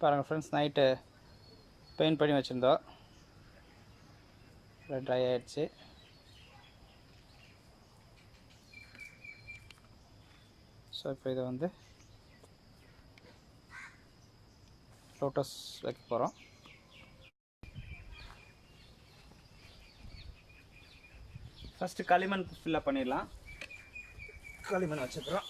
பாருங்கள் friends, night paint பண்ணி வச்சுருந்தோம், ட்ரை ஆகிடுச்சு. ஸோ இப்போ இதை வந்து லோட்டஸ் வைக்க போகிறோம். ஃபஸ்ட்டு களிமண் ஃபில்லப் பண்ணிடலாம். களிமண் வச்சுக்கிறோம்.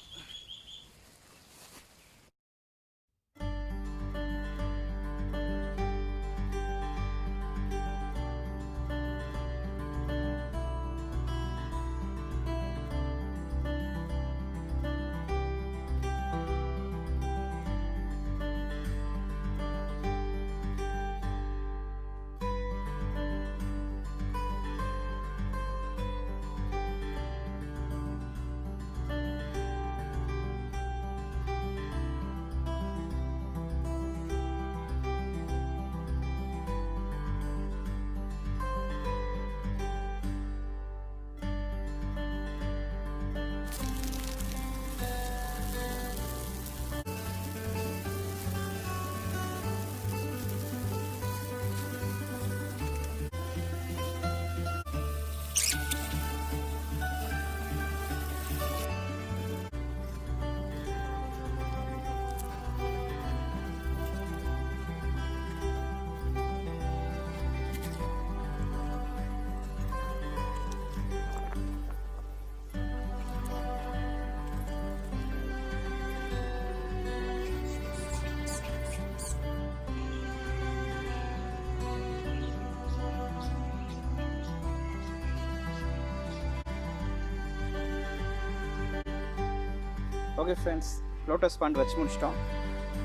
ஓகே ஃப்ரெண்ட்ஸ், லோட்டஸ் பாண்ட் வச்சு முடிச்சிட்டோம்.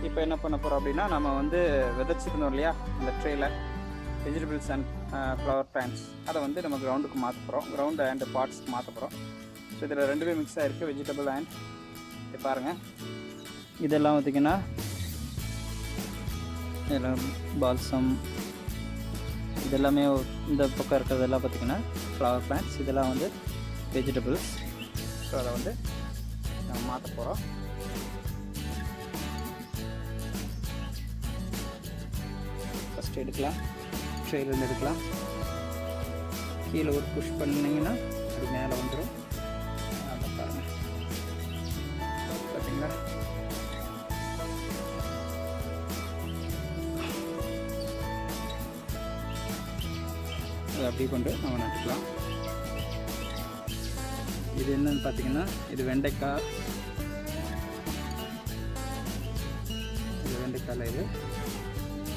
இப்போ என்ன பண்ண போகிறோம் அப்படின்னா, நம்ம வந்து விதைச்சிருந்தோம் இல்லையா அந்த ட்ரேயில் வெஜிடபிள்ஸ் அண்ட் ஃப்ளவர் பிளான்ட்ஸ், அதை வந்து நம்ம கிரவுண்டுக்கு மாற்ற போகிறோம். கிரவுண்டு அண்ட் பாட்ஸ்க்கு மாற்ற போகிறோம். ஸோ இதில் ரெண்டுமே மிக்ஸ் ஆகிருக்கு, வெஜிடபிள் அண்ட் இது பாருங்கள். இதெல்லாம் பார்த்திங்கன்னா இதெல்லாம் பால்சம், இதெல்லாமே இந்த பக்கம் இருக்கிறதெல்லாம் பார்த்திங்கன்னா ஃப்ளவர் பிளான்ட்ஸ், இதெல்லாம் வந்து வெஜிடபிள்ஸ். ஸோ அதை வந்து நம்ம மாற்ற போகிறோம். ஃபஸ்ட்டு எடுக்கலாம், ட்ரெயிலேருந்து எடுக்கலாம். கீழே ஒரு புஷ் பண்ணிங்கன்னா அப்படி மேலே வந்துடும். அதை பாருங்கள், பார்த்தீங்களா? அதை அப்படியே கொண்டு நம்ம நட்டுக்கலாம். இது என்னன்னு பார்த்தீங்கன்னா, இது வெண்டைக்காய். இது வெண்டைக்காயில்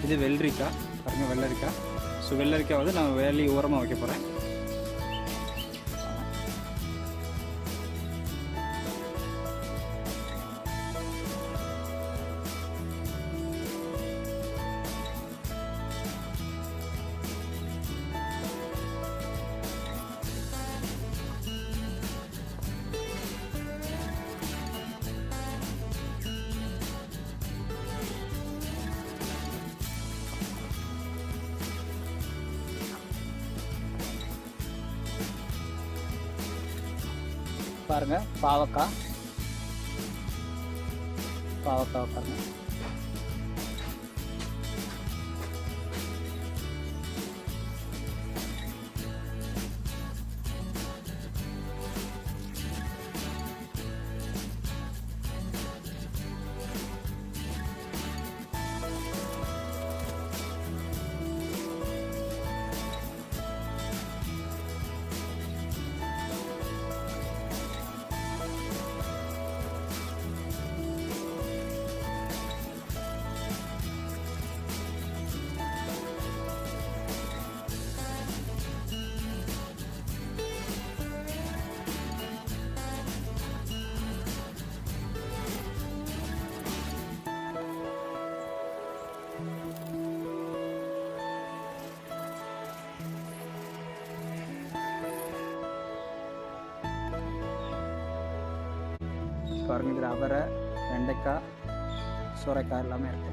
இது வெள்ளரிக்காய். பாருங்கள், வெள்ளரிக்காய். ஸோ வெள்ளரிக்காய் வந்து நான் வேலி ஓரமாக வைக்க போகிறேன். பாருங்கள், பாவக்காய் பாருங்கள். பாருங்கள், இதில் அவரை, வெண்டைக்காய், சோரைக்காய் எல்லாமே இருக்குது.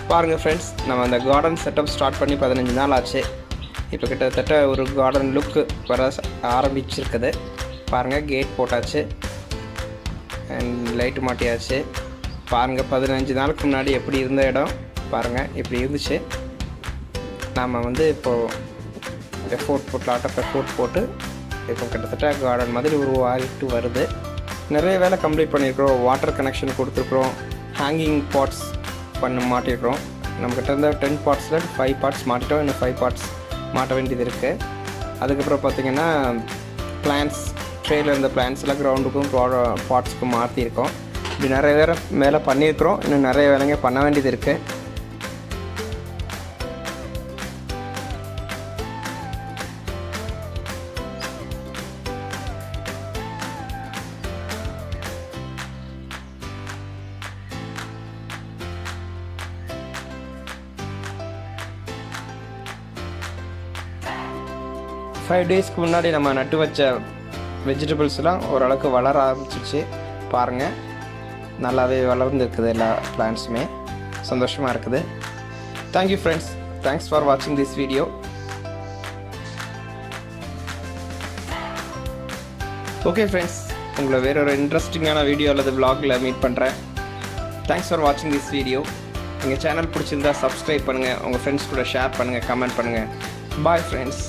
பாருங்கள் ஃப்ரெண்ட்ஸ், நம்ம அந்த கார்டன் செட்டப் ஸ்டார்ட் பண்ணி 15 நாள் ஆச்சு. இப்போ கிட்டத்தட்ட ஒரு கார்டன் லுக்கு வர ஆரம்பிச்சிருக்குது. பாருங்கள், கேட் போட்டாச்சு அண்ட் லைட்டு மாட்டியாச்சு. பாருங்கள், 15 நாளுக்கு முன்னாடி எப்படி இருந்த இடம் பாருங்கள், இப்படி இருந்துச்சு. நாம் வந்து இப்போது லாட் ஆஃப் எஃபோர்ட் போட்டு இப்போ கிட்டத்தட்ட கார்டன் மாதிரி உருவாகிட்டு வருது. நிறைய வேலை கம்ப்ளீட் பண்ணியிருக்கிறோம். வாட்டர் கனெக்ஷன் கொடுத்துருக்குறோம். ஹேங்கிங் பாட்ஸ் மாட்டிருக்கிறோம். நம்மக்கிட்ட இருந்த 10 பார்ட்ஸில் 5 பார்ட்ஸ் மாட்டிட்டோம். இன்னும் 5 பார்ட்ஸ் மாட்ட வேண்டியது இருக்குது. அதுக்கப்புறம் பார்த்திங்கன்னா பிளான்ஸ், ட்ரேயில் இருந்த பிளான்ஸ்லாம் கிரவுண்டுக்கும் பாட்ஸுக்கும் மாற்றிருக்கோம். இப்படி நிறைய வேலை மேலே பண்ணியிருக்கிறோம். இன்னும் நிறைய வேலைங்க பண்ண வேண்டியது இருக்குது. ஃபைவ் டேஸ்க்கு முன்னாடி நம்ம நட்டு வச்ச வெஜிடபிள்ஸ்லாம் ஓரளவுக்கு வளர ஆரம்பிச்சிச்சு. பாருங்கள், நல்லாவே வளர்ந்துருக்குது. எல்லா பிளான்ட்ஸுமே சந்தோஷமாக இருக்குது. தேங்க்யூ ஃப்ரெண்ட்ஸ், தேங்க்ஸ் ஃபார் வாட்சிங் திஸ் வீடியோ. ஓகே ஃப்ரெண்ட்ஸ், உங்களை வேறொரு இன்ட்ரெஸ்டிங்கான வீடியோ அல்லது விலாகில் மீட் பண்ணுறேன். தேங்க்ஸ் ஃபார் வாட்சிங் திஸ் வீடியோ. எங்கள் சேனல் பிடிச்சிருந்தா சப்ஸ்கிரைப் பண்ணுங்கள், உங்கள் ஃப்ரெண்ட்ஸ் கூட ஷேர் பண்ணுங்கள், கமெண்ட் பண்ணுங்கள். Bye friends.